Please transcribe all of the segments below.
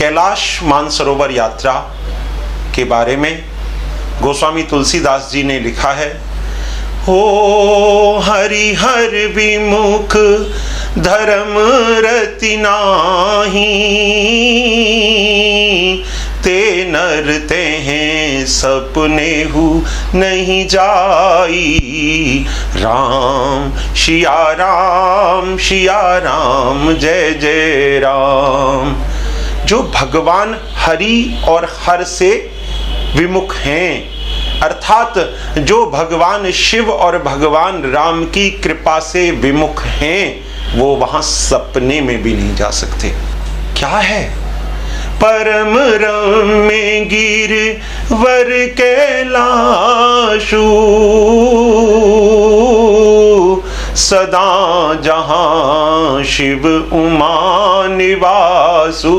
कैलाश मानसरोवर यात्रा के बारे में गोस्वामी तुलसीदास जी ने लिखा है, हो हरिहर विमुख धर्म रति नाही, ते नर ते हैं सपने हु नहीं जाई। राम शिया राम जय जय राम। जो भगवान हरि और हर से विमुख हैं, अर्थात जो भगवान शिव और भगवान राम की कृपा से विमुख हैं, वो वहां सपने में भी नहीं जा सकते। क्या है? परम रम्य गिर वर कैलाशु, सदा जहां शिव उमा निवासु।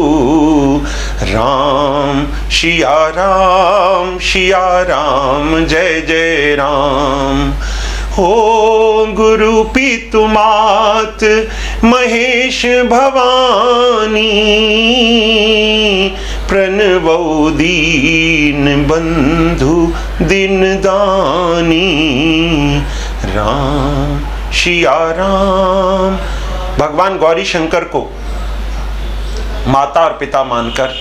राम शिया राम जय जय राम। हो गुरु पितु मात महेश भवानी, प्रणवौ दीन बंधु दिन दानी। राम शिया राम। भगवान गौरी शंकर को माता और पिता मानकर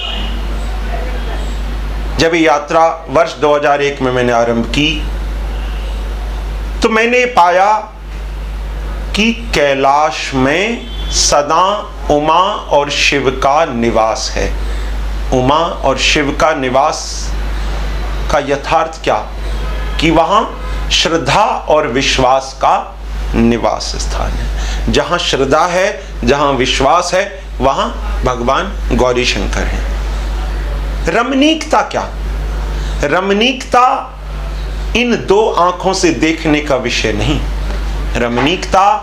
जब ये यात्रा वर्ष 2001 में मैंने आरंभ की, तो मैंने पाया कि कैलाश में सदा उमा और शिव का निवास है। उमा और शिव का निवास का यथार्थ क्या? कि वहां श्रद्धा और विश्वास का निवास स्थान है। जहां श्रद्धा है, जहां विश्वास है, वहां भगवान गौरी शंकर हैं। रमणीकता क्या? रमणीकता इन दो आंखों से देखने का विषय नहीं। रमणीकता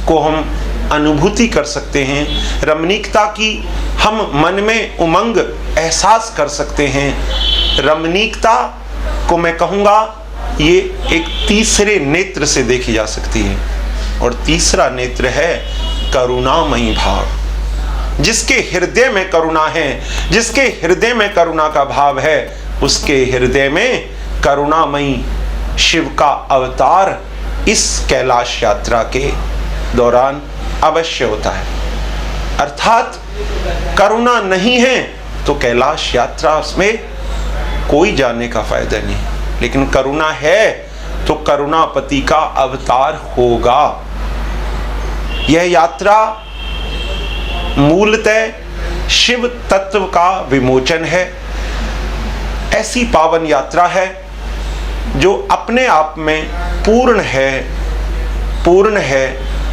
को हम अनुभूति कर सकते हैं, रमणीकता की हम मन में उमंग एहसास कर सकते हैं। रमणीकता को मैं कहूँगा ये एक तीसरे नेत्र से देखी जा सकती है, और तीसरा नेत्र है करुणामयी भाव। जिसके हृदय में करुणा है, जिसके हृदय में करुणा का भाव है, उसके हृदय में करुणामयी शिव का अवतार इस कैलाश यात्रा के दौरान अवश्य होता है। अर्थात करुणा नहीं है तो कैलाश यात्रा में कोई जाने का फायदा नहीं, लेकिन करुणा है तो करुणापति का अवतार होगा। यह यात्रा मूलतः शिव तत्व का विमोचन है। ऐसी पावन यात्रा है जो अपने आप में पूर्ण है, पूर्ण है,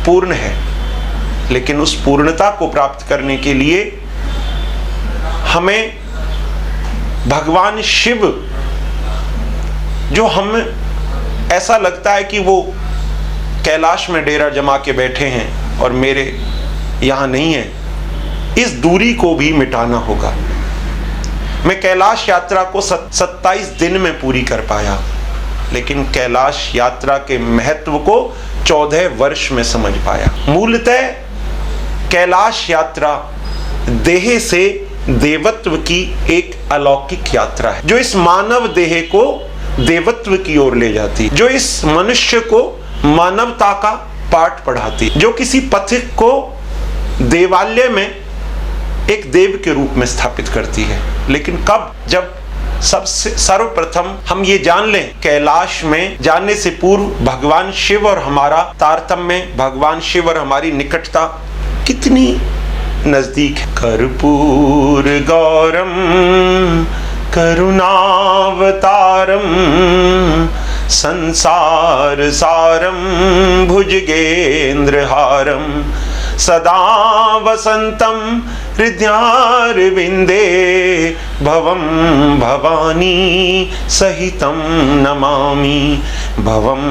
पूर्ण है। लेकिन उस पूर्णता को प्राप्त करने के लिए हमें भगवान शिव, जो हम ऐसा लगता है कि वो कैलाश में डेरा जमा के बैठे हैं और मेरे यहाँ नहीं है, इस दूरी को भी मिटाना होगा। मैं कैलाश यात्रा को 27 दिन में पूरी कर पाया, लेकिन कैलाश यात्रा के महत्व को 14 वर्ष में समझ पाया। मूलतः कैलाश यात्रा देह से देवत्व की एक अलौकिक यात्रा है, जो इस मानव देह को देवत्व की ओर ले जाती, जो इस मनुष्य को मानवता का पाठ पढ़ाती, जो किसी पथिक को देवालय में एक देव के रूप में स्थापित करती है। लेकिन कब? जब सबसे सर्वप्रथम हम ये जान लें, कैलाश में जाने से पूर्व भगवान शिव और हमारा तारतम्य, भगवान शिव और हमारी निकटता कितनी नजदीक है। कर्पूर गौरम करुणावतारम संसार सारम भुजगेंद्रहारम सदा वसंतम हृदयारविंदे भवम भवानी सहितं नमामि, भवम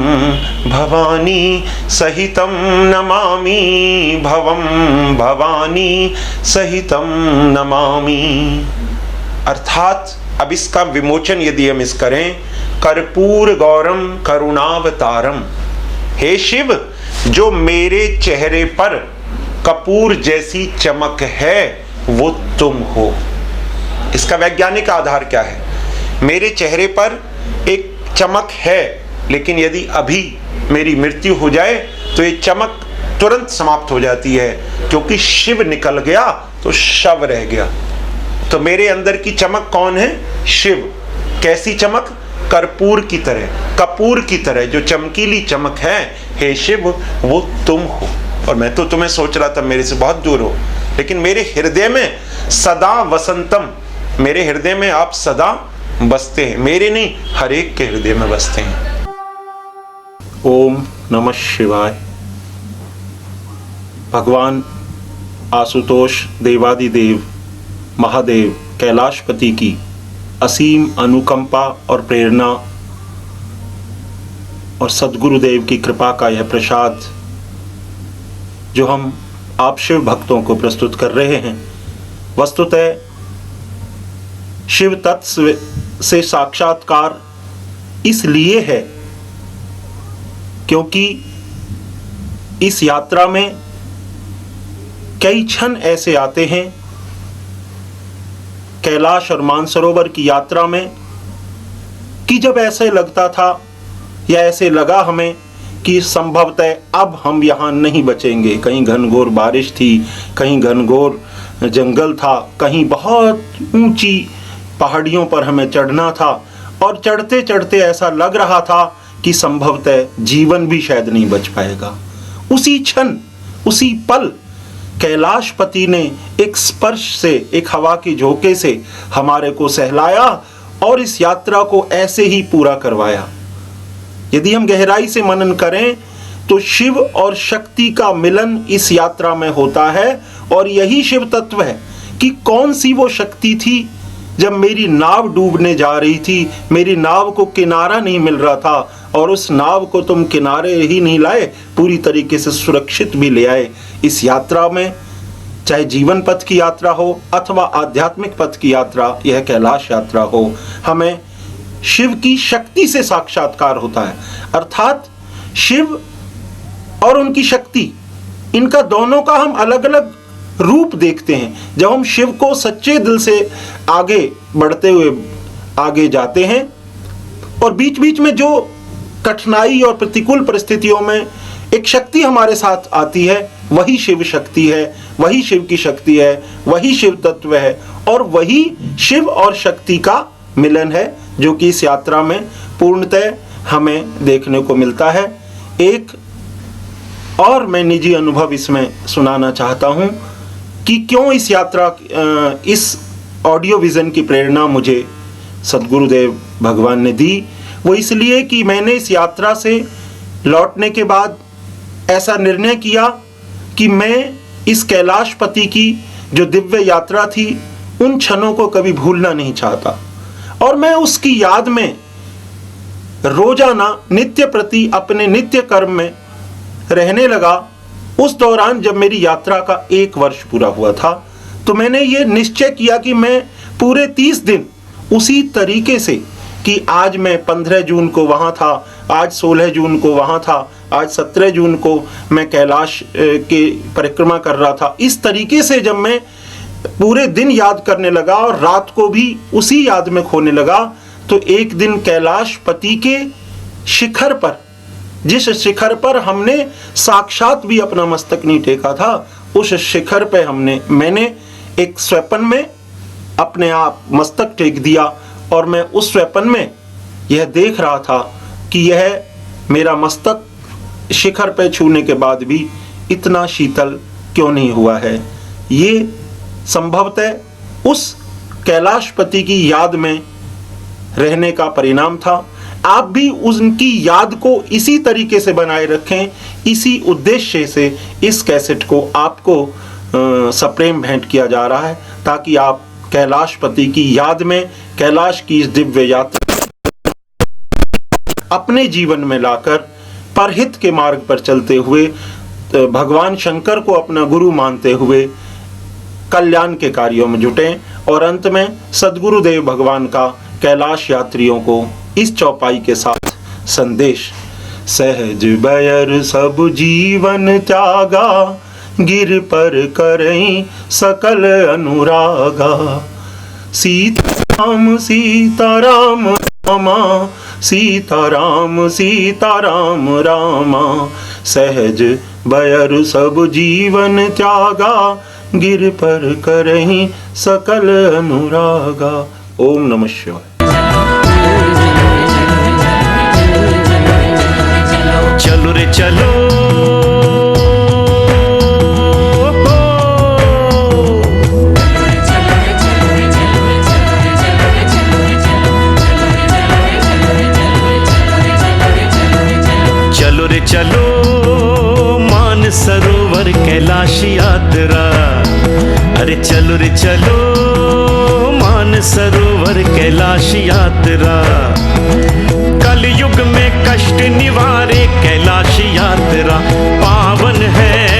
भवानी सहितं नमामि, भवम भवानी सहितं नमामि। अर्थात अब इसका विमोचन यदि हम इस करें, कर्पूर गौरम करुणावतारम, हे शिव, जो मेरे चेहरे पर कपूर जैसी चमक है वो तुम हो। इसका वैज्ञानिक आधार क्या है? मेरे चेहरे पर एक चमक है, लेकिन यदि अभी मेरी मृत्यु हो जाए तो ये चमक तुरंत समाप्त हो जाती है, क्योंकि शिव निकल गया तो शव रह गया। तो मेरे अंदर की चमक कौन है? शिव। कैसी चमक? कर्पूर की तरह, कपूर की तरह जो चमकीली चमक है। हे शिव, वो तुम हो। और मैं तो तुम्हें सोच रहा था मेरे से बहुत दूर हो, लेकिन मेरे हृदय में सदा वसंतम, मेरे हृदय में आप सदा बसते हैं। मेरे नहीं, हर एक के हृदय में बसते हैं। ओम नमः शिवाय। भगवान आशुतोष देवादिदेव महादेव कैलाशपति की असीम अनुकंपा और प्रेरणा और सद्गुरुदेव की कृपा का यह प्रसाद जो हम आप शिव भक्तों को प्रस्तुत कर रहे हैं, वस्तुतः शिव तत्व से साक्षात्कार इसलिए है क्योंकि इस यात्रा में कई क्षण ऐसे आते हैं, कैलाश और मानसरोवर की यात्रा में, कि जब ऐसे लगता था या ऐसे लगा हमें कि संभवतः अब हम यहाँ नहीं बचेंगे। कहीं घनघोर बारिश थी, कहीं घनघोर जंगल था, कहीं बहुत ऊंची पहाड़ियों पर हमें चढ़ना था, और चढ़ते चढ़ते ऐसा लग रहा था कि संभवतः जीवन भी शायद नहीं बच पाएगा। उसी क्षण, उसी पल कैलाशपति ने एक स्पर्श से, एक हवा के झोंके से हमारे को सहलाया और इस यात्रा को ऐसे ही पूरा करवाया। यदि हम गहराई से मनन करें तो शिव और शक्ति का मिलन इस यात्रा में होता है, और यही शिव तत्व है कि कौन सी वो शक्ति थी जब मेरी नाव डूबने जा रही थी, मेरी नाव को किनारा नहीं मिल रहा था, और उस नाव को तुम किनारे ही नहीं लाए, पूरी तरीके से सुरक्षित भी ले आए। इस यात्रा में चाहे जीवन पथ की यात्रा हो अथवा आध्यात्मिक पथ की यात्रा, यह कैलाश यात्रा हो, हमें शिव की शक्ति से साक्षात्कार होता है। अर्थात शिव और उनकी शक्ति, इनका दोनों का हम अलग अलग रूप देखते हैं। जब हम शिव को सच्चे दिल से आगे बढ़ते हुए आगे जाते हैं, और बीच बीच में जो कठिनाई और प्रतिकूल परिस्थितियों में एक शक्ति हमारे साथ आती है, वही शिव शक्ति है, वही शिव की शक्ति है, वही शिव तत्व है, और वही शिव और शक्ति का मिलन है, जो कि इस यात्रा में पूर्णतः हमें देखने को मिलता है। एक और मैं निजी अनुभव इसमें सुनाना चाहता हूं कि क्यों इस यात्रा, इस ऑडियो विजन की प्रेरणा मुझे सद्गुरुदेव भगवान ने दी। वो इसलिए कि मैंने इस यात्रा से लौटने के बाद ऐसा निर्णय किया कि मैं इस कैलाशपति की जो दिव्य यात्रा थी, उन क्षणों को कभी भूलना नहीं चाहता, और मैं उसकी याद में रोजाना नित्य प्रति अपने नित्य कर्म में रहने लगा। उस दौरान जब मेरी यात्रा का 1 वर्ष पूरा हुआ था, तो मैंने ये निश्चय किया कि मैं पूरे 30 दिन उसी तरीके से, कि आज मैं 15 जून को वहाँ था, आज 16 जून को वहाँ था, आज 17 जून को मैं कैलाश के परिक्रमा कर रहा था। इस तरीके से जब मैं पूरे दिन याद करने लगा और रात को भी उसी याद में खोने लगा, तो एक दिन कैलाशपति के शिखर पर, जिस शिखर पर हमने साक्षात भी अपना मस्तक नहीं टेका था, उस शिखर पे मैंने एक स्वप्न में अपने आप मस्तक टेक दिया, और मैं उस स्वप्न में यह देख रहा था कि यह मेरा मस्तक शिखर पे छूने के बाद भी इतना शीतल क्यों नहीं हुआ है। ये संभवतः उस कैलाशपति की याद में रहने का परिणाम था। आप भी उनकी याद को इसी तरीके से बनाए रखें। इसी उद्देश्य से इस कैसेट को आपको सप्रेम भेंट किया जा रहा है, ताकि आप कैलाशपति की याद में कैलाश की इस दिव्य यात्रा अपने जीवन में लाकर परहित के मार्ग पर चलते हुए, भगवान शंकर को अपना गुरु मानते हुए कल्याण के कार्यों में जुटें, और अंत में सद्गुरुदेव भगवान का कैलाश यात्रियों को इस चौपाई के साथ संदेश। सहज बयर सब जीवन त्यागा, गिर पर करई सकल अनुरागा, सीताराम सीताराम रामा, सीताराम सीताराम रामा। सहज बयरु सब जीवन त्यागा, गिर पर करहीं सकल अनुरागा। ओम नमः शिवाय। चलो रे चलो, चलो रे चलो, मान सरोवर कैलाश यात्रा। अरे चलो रे चलो, मान सरोवर कैलाश यात्रा। कलयुग में कष्ट निवारे कैलाश यात्रा, पावन है